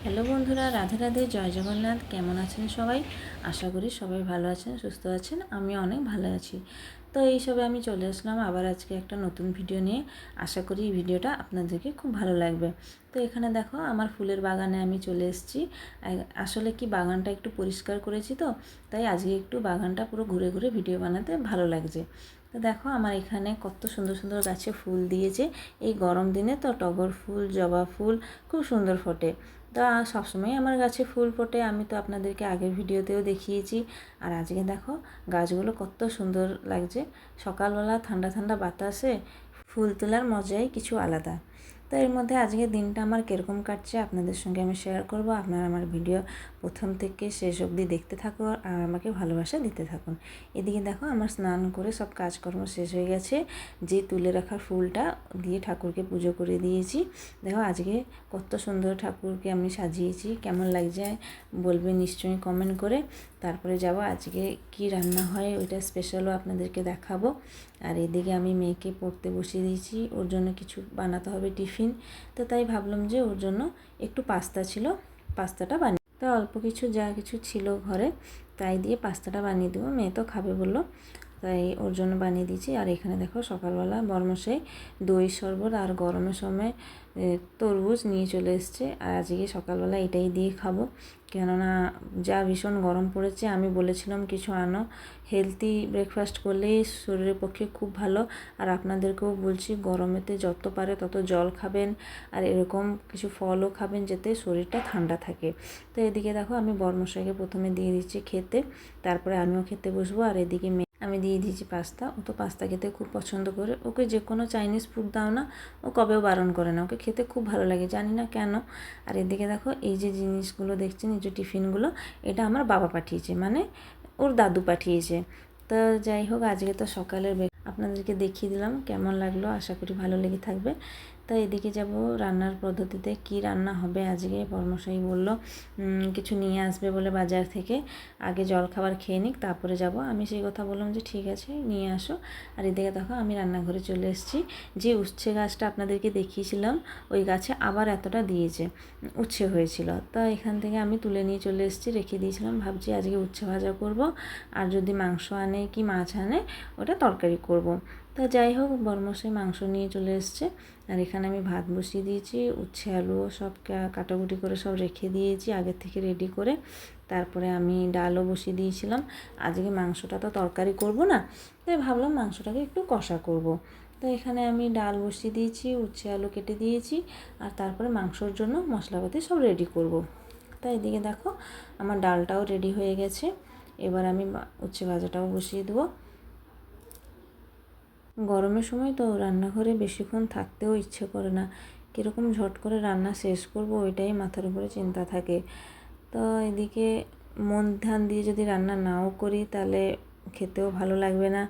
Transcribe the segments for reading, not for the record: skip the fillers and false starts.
Hello বন্ধুরা, রাধে রাধে, জয় জগন্নাথ। কেমন আছেন সবাই? আশা করি সবাই ভালো আছেন, সুস্থ আছেন। আমি অনেক ভালো আছি। তো এইসবে আমি চলে আসলাম আবার আজকে একটা নতুন ভিডিও নিয়ে। আশা করি এই ভিডিওটা আপনাদেরকে খুব ভালো লাগবে। তো এখানে দেখো আমার ফুলের বাগানে আমি চলে এসেছি। আসলে কি বাগানটা একটু পরিষ্কার করেছি, তো তাই আজকে একটু বাগানটা পুরো ঘুরে ঘুরে ভিডিও বানাতে ভালো লাগছে। তো দেখো আমার এখানে কত সুন্দর সুন্দর গাছে ফুল দিয়েছে। এই গরম দিনে তো টগর ফুল, জবা ফুল খুব সুন্দর ফোটে। তা সবসময় আমার গাছে ফুল ফোটে, আমি তো আপনাদেরকে আগের ভিডিওতেও দেখিয়েছি। আর আজকে দেখো গাছগুলো কত সুন্দর লাগছে। সকালবেলা ঠান্ডা ঠান্ডা বাতাসে ফুল তোলার মজাই কিছু আলাদা। তো এর মধ্যে আজকে দিনটা আমার কীরকম কাটছে আপনাদের সঙ্গে আমি শেয়ার করব। আপনারা আমার ভিডিও প্রথম থেকে শেষ অবধি দেখতে থাকুন আর আমাকে ভালোবাসা দিতে থাকুন। এদিকে দেখো আমার স্নান করে সব কাজকর্ম শেষ হয়ে গেছে। যে তুলে রাখার ফুলটা দিয়ে ঠাকুরকে পুজো করে দিয়েছি। দেখো আজকে কত সুন্দর ঠাকুরকে আমি সাজিয়েছি, কেমন লাগছে বলবে নিশ্চয়ই কমেন্ট করে। তারপরে যাব আজকে কি রান্না হয় ওইটা স্পেশালও আপনাদেরকে দেখাবো। আর এদিকে আমি মেয়েকে পড়তে বসিয়ে দিয়েছি, ওর জন্য কিছু বানাতে হবে টিফিন। তো তাই ভাবলাম যে ওর জন্য একটু পাস্তা ছিল, পাস্তাটা বানিয়ে তা অল্প কিছু যা কিছু ছিল ঘরে তাই দিয়ে পাস্তাটা বানিয়ে দেবো। মেয়ে তো খাবে বললো, তাই ওর জন্য বানিয়ে দিয়েছি। আর এখানে দেখো সকালবেলা বরমশাই দই শরবত আর গরমের সময় তরমুজ নিয়ে চলে এসছে। আর আজকে সকালবেলা এটাই দিয়ে খাবো, কেননা যা ভীষণ গরম পড়েছে। আমি বলেছিলাম কিছু আনো, হেলদি ব্রেকফাস্ট করলেই শরীরের পক্ষে খুব ভালো। আর আপনাদেরকেও বলছি গরমেতে যত পারে তত জল খাবেন আর এরকম কিছু ফলও খাবেন যাতে শরীরটা ঠান্ডা থাকে। তো এদিকে দেখো আমি বরমশাইকে প্রথমে দিয়ে দিচ্ছি খেতে, তারপরে আমিও খেতে বসবো। আর এদিকে আমি দিয়ে দিয়েছি পাস্তা। ও তো পাস্তা খেতে খুব পছন্দ করে। ওকে যে কোনো চাইনিজ ফুড দাও না, ও কবেও বারণ করে না, ওকে খেতে খুব ভালো লাগে, জানি না কেন। আর এদিকে দেখো এই যে জিনিসগুলো দেখছেন, এই যে টিফিনগুলো, এটা আমার বাবা পাঠিয়েছে, মানে ওর দাদু পাঠিয়েছে। তো যাই হোক আজকে তো সকালের আপনাদেরকে দেখিয়ে দিলাম, কেমন লাগলো আশা করি ভালো লেগে থাকবে। তাই এদিকে যাব রান্নার পদ্ধতিতে, কি রান্না হবে আজকে। বর্মশাই বলল কিছু নিয়ে আসবে বলে বাজার থেকে, আগে জলখাবার খেয়ে নিক তারপরে যাব। আমি সেই কথা বললাম যে ঠিক আছে নিয়ে আসো। আর এদিকে দেখো আমি রান্নাঘরে চলে এসেছি। যে উচ্ছে গাছটা আপনাদেরকে দেখিয়েছিলাম ওই গাছে আবার এতটা দিয়েছে, উচ্ছে হয়েছিল। তা এখান থেকে আমি তুলে নিয়ে চলে এসেছি, রেখে দিয়েছিলাম। ভাবছি আজকে উচ্ছে ভাজা করব, আর যদি মাংস আনে কি মাছ আনে ওটা তরকারি করব। তা যাই হোক বরমশাই মাংস নিয়ে চলে এসছে। আর এখানে আমি ভাত বসিয়ে দিয়েছি, উচ্ছে আলুও সব কাটাকুটি করে সব রেখে দিয়েছি আগের থেকে রেডি করে। তারপরে আমি ডালও বসিয়ে দিয়েছিলাম। আজকে মাংসটা তো তরকারি করব না, তাই ভাবলাম মাংসটাকে একটু কষা করব। তো এখানে আমি ডাল বসিয়ে দিয়েছি, উচ্ছে আলু কেটে দিয়েছি, আর তারপরে মাংসর জন্য মশলাপাতি সব রেডি করব। তাই এদিকে দেখো আমার ডালটাও রেডি হয়ে গেছে। এবার আমি উচ্ছে ভাজাটাও বসিয়ে দেবো। গরমের সময় তো রান্নাঘরে বেশিক্ষণ থাকতেও ইচ্ছে করে না, কীরকম ঝট করে রান্না শেষ করব ওইটাই মাথার উপরে চিন্তা থাকে। তো এদিকে মন ধ্যান দিয়ে যদি রান্না নাও করি তাহলে খেতেও ভালো লাগবে না।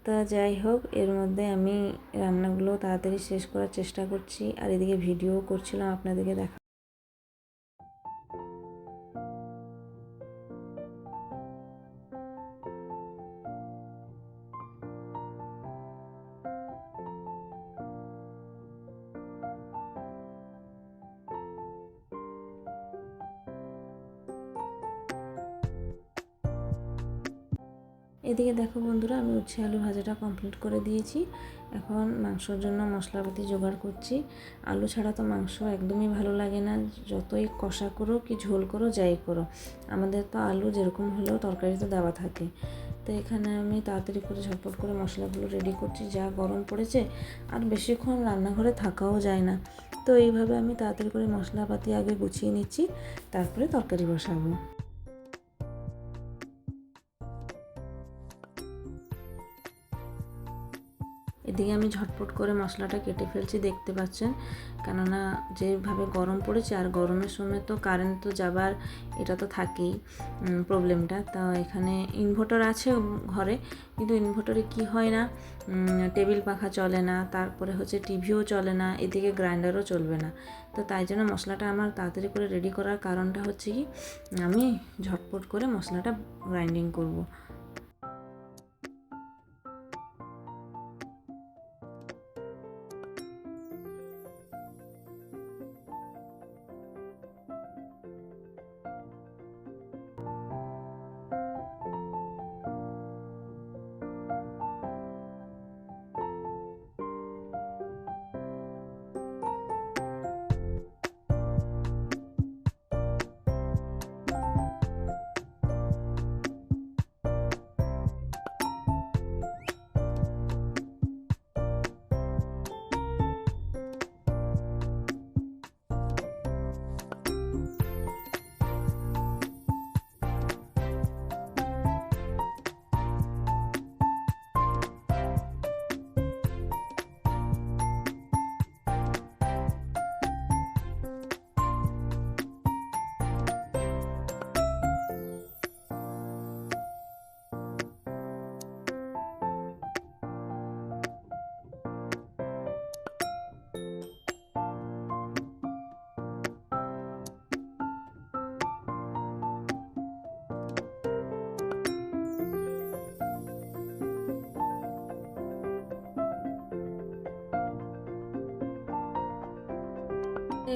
তো যাই হোক এর মধ্যে আমি রান্নাগুলো তাড়াতাড়ি শেষ করার চেষ্টা করছি, আর এদিকে ভিডিও করছিলাম আপনাদেরকে দেখা। এদিকে দেখো বন্ধুরা আমি উচ্ছে আলু ভাজাটা কমপ্লিট করে দিয়েছি। এখন মাংসর জন্য মশলাপাতি জোগাড় করছি। আলু ছাড়া তো মাংস একদমই ভালো লাগে না, যতই কষা করো কি ঝোল করো যাই করো, আমাদের তো আলু যেরকম হলেও তরকারিতে দেওয়া থাকে। তো এখানে আমি তাড়াতাড়ি করে ঝটপট করে মশলাগুলো রেডি করছি, যা গরম পড়েছে আর বেশিক্ষণ রান্নাঘরে থাকাও যায় না। তো এইভাবে আমি তাড়াতাড়ি করে মশলাপাতি আগে গুছিয়ে নিচ্ছি, তারপরে তরকারি বসাবো। এদিকে আমি ঝটপট করে মশলাটা কেটে ফেলছি, দেখতে পাচ্ছেন, কেননা যেভাবে গরম পড়েছে আর গরমের সময় তো কারেন্ট তো যাবার এটা তো থাকেই প্রবলেমটা। তা এখানে ইনভার্টার আছে ঘরে, কিন্তু ইনভার্টারে কি হয় না, টেবিল পাখা চলে না, তারপরে হচ্ছে টিভিও চলে না, এদিকে গ্রাইন্ডারও চলবে না। তো তাই জন্য মশলাটা আমার তাড়াতাড়ি করে রেডি করার কারণটা হচ্ছে কি আমি ঝটপট করে মশলাটা গ্রাইন্ডিং করব।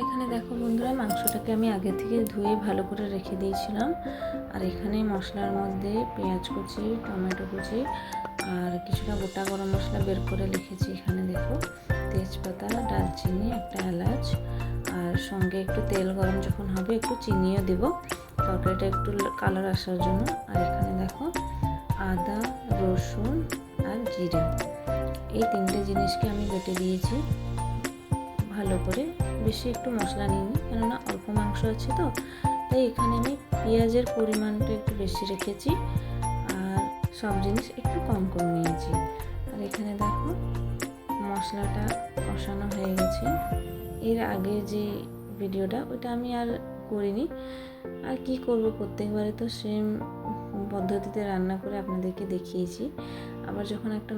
এখানে দেখো বন্ধুরা, মাংসটাকে আমি আগে থেকে ধুয়ে ভালো করে রেখে দিয়েছিলাম। আর এখানে মশলার মধ্যে পেঁয়াজ কুচি, টমেটো কুচি আর কিছুটা গোটা গরম মশলা বের করে লিখেছি। এখানে দেখো তেজপাতা, দারচিনি, একটা এলাচ আর সঙ্গে একটু তেল গরম যখন হবে একটু চিনিও দেব তরকারিটা একটু কালার আসার জন্য। আর এখানে দেখো আদা, রসুন আর জিরা, এই তিনটে জিনিসকে আমি বেটে দিয়েছি ভালো করে। বেশি একটু মশলা নিইনি, কেননা অল্প মাংস আছে তো, তাই এখানে আমি পেঁয়াজের পরিমাণটা একটু বেশি রেখেছি আর সব জিনিস একটু কম কম নিয়েছি। আর এখানে দেখো মশলাটা কষানো হয়ে গেছে। এর আগে যে ভিডিওটা ওটা আমি আর করিনি, আর কি করব, প্রত্যেকবারে তো সেম পদ্ধতিতে রান্না করে আপনাদেরকে দেখিয়েছি। আবার যখন একটা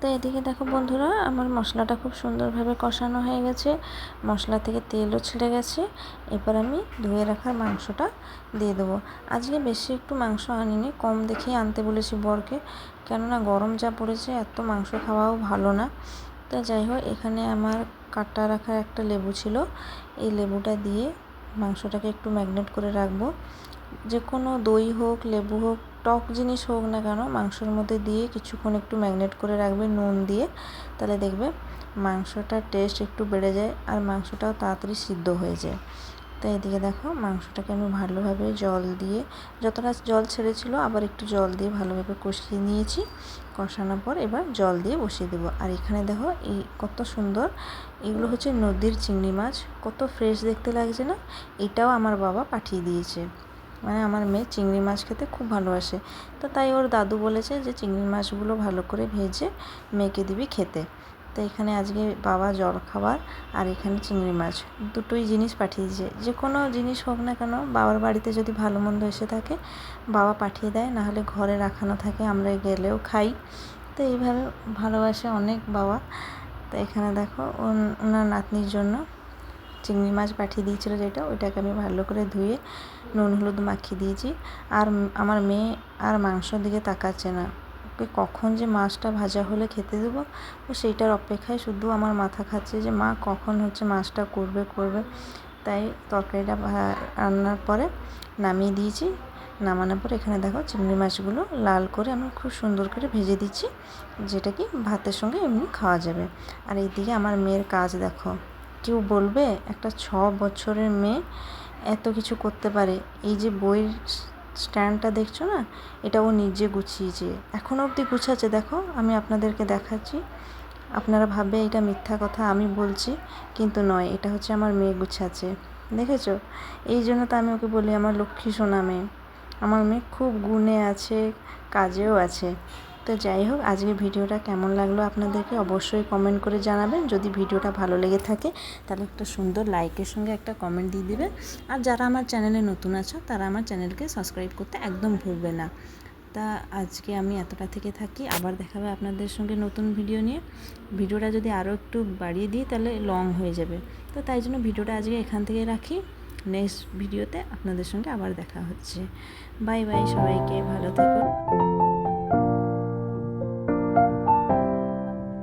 তো এদিকে দেখো বন্ধুরা, আমার মশলাটা খুব সুন্দরভাবে কষানো হয়ে গেছে, মশলা থেকে তেলও ছেড়ে গেছে। এবার আমি ধুয়ে রাখার মাংসটা দিয়ে দেবো। আজকে বেশি একটু মাংস আনিনি, কম দেখেই আনতে বলেছি বরকে, কেননা গরম যা পড়েছে এত মাংস খাওয়াও ভালো না। তো যাই হোক, এখানে আমার কাটা রাখার একটা লেবু ছিল, এই লেবুটা দিয়ে মাংসটাকে একটু ম্যারিনেট করে রাখবো। যে কোনো দই হোক, লেবু হোক, টক জিনিস হোক না কেন মাংসের মধ্যে দিয়ে কিছুক্ষণ একটু ম্যারিনেট করে রাখবে নুন দিয়ে, তাহলে দেখবে মাংসটার টেস্ট একটু বেড়ে যায় আর মাংসটাও তাড়াতাড়ি সিদ্ধ হয়ে যায়। তো এদিকে দেখো মাংসটাকে আমি ভালোভাবে জল দিয়ে, যতটা জল ছেড়েছিল আবার একটু জল দিয়ে ভালোভাবে কষিয়ে নিয়েছি। কষানোর পর এবার জল দিয়ে বসিয়ে দেবো। আর এখানে দেখো এই কত সুন্দর, এগুলো হচ্ছে নদীর চিংড়ি মাছ, কত ফ্রেশ দেখতে লাগছে না। এটাও আমার বাবা পাঠিয়ে দিয়েছে, মানে আমার মেয়ে চিংড়ি মাছ খেতে খুব ভালোবাসে, তো তাই ওর দাদু বলেছে যে চিংড়ি মাছগুলো ভালো করে ভেজে মেয়েকে দিবি খেতে। তো এখানে আজকে বাবা জল খাবার আর এখানে চিংড়ি মাছ দুটোই জিনিস পাঠিয়েছে। যে কোনো জিনিস হোক না কেন বাবার বাড়িতে যদি ভালো মন্দ এসে থাকে বাবা পাঠিয়ে দেয়, নাহলে ঘরে রাখানো থাকে, আমরা গেলেও খাই। তো এইভাবে ভালোবাসে অনেক বাবা। তো এখানে দেখো ওনার নাতনির জন্য চিংড়ি মাছ পাঠিয়ে দিয়েছিলো, যেটা ওইটাকে আমি ভালো করে ধুয়ে নুন হলুদ মাখিয়ে দিয়েছি। আর আমার মেয়ে আর মাংসর দিকে তাকাচ্ছে না, ওকে কখন যে মাছটা ভাজা হলে খেতে দেবো ও সেইটার অপেক্ষায় শুধু আমার মাথা খাচ্ছে যে মা কখন হচ্ছে মাছটা করবে। তাই তরকারিটা রান্নার পরে নামিয়ে দিয়েছি। নামানোর পর এখানে দেখো চিংড়ি মাছগুলো লাল করে আমি খুব সুন্দর করে ভেজে দিচ্ছি, যেটা কি ভাতের সঙ্গে এমনি খাওয়া যাবে। আর এইদিকে আমার মেয়ের কাজ দেখো, কেউ বলবে একটা 6 বছরের মেয়ে এত কিছু করতে পারে। এই যে বইয়ের স্ট্যান্ডটা দেখছো না, এটা ও নিজে গুছিয়েছে, এখনও অবধি গুছাচ্ছে। দেখো আমি আপনাদেরকে দেখাচ্ছি, আপনারা ভাববে এটা মিথ্যা কথা আমি বলছি, কিন্তু নয়, এটা হচ্ছে আমার মেয়ে গুছাচ্ছে, দেখেছো? এই জন্য তো আমি ওকে বলি আমার লক্ষ্মী সোনা মেয়ে। আমার মেয়ে খুব গুণে আছে, কাজেও আছে। তো যাই হোক, আজকে ভিডিওটা কেমন লাগলো আপনাদেরকে অবশ্যই কমেন্ট করে জানাবেন। যদি ভিডিওটা ভালো লেগে থাকে তাহলে একটা সুন্দর লাইকের সঙ্গে একটা কমেন্ট দিয়ে দেবেন। আর যারা আমার চ্যানেলে নতুন আছো তারা আমার চ্যানেলকে সাবস্ক্রাইব করতে একদম ভুলবে না। তা আজকে আমি এতটা থেকে থাকি, আবার দেখাবে আপনাদের সঙ্গে নতুন ভিডিও নিয়ে। ভিডিওটা যদি আরও একটু বাড়িয়ে দিই তাহলে লং হয়ে যাবে, তো তাই জন্য ভিডিওটা আজকে এখান থেকে রাখি। নেক্সট ভিডিওতে আপনাদের সঙ্গে আবার দেখা হচ্ছে। বাই বাই, সবাইকে ভালো থেকো।